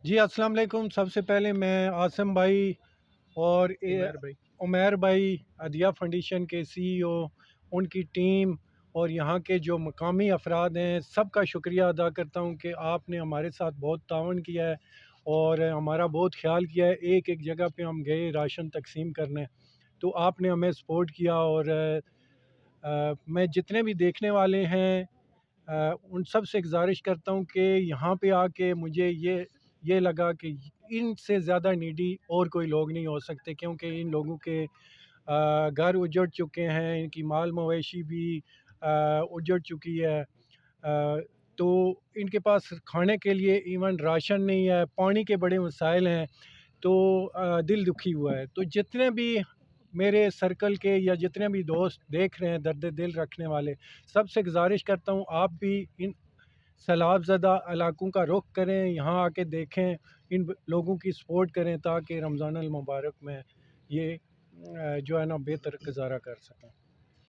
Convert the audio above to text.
जी, अस्सलाम वालेकुम। सबसे पहले मैं आसिम भाई और उमर भाई। उमैर भाई, अदिया फाउंडेशन के सीईओ, उनकी टीम और यहाँ के जो मकामी अफराद हैं, सबका शुक्रिया अदा करता हूँ कि आपने हमारे साथ बहुत तावन किया है और हमारा बहुत ख़्याल किया है। एक-एक जगह पे हम गए राशन तक़सीम करने, तो आपने हमें सपोर्ट किया और मैं जितने भी देखने वाले हैं उन सब से गुज़ारिश करता हूँ कि यहाँ पे आके मुझे ये लगा कि इनसे ज़्यादा नीडी और कोई लोग नहीं हो सकते, क्योंकि इन लोगों के घर उजड़ चुके हैं, इनकी माल मवेशी भी उजड़ चुकी है। तो इनके पास खाने के लिए इवन राशन नहीं है, पानी के बड़े मसाइल हैं। तो दिल दुखी हुआ है। तो जितने भी मेरे सर्कल के या जितने भी दोस्त देख रहे हैं दर्द दिल रखने वाले, सबसे गुज़ारिश करता हूँ आप भी इन सैलाब ज़दा इलाकों का रुख करें, यहाँ आके देखें, इन लोगों की सपोर्ट करें ताकि रमज़ान अल मुबारक में ये जो है ना बेहतर गुज़ारा कर सकें।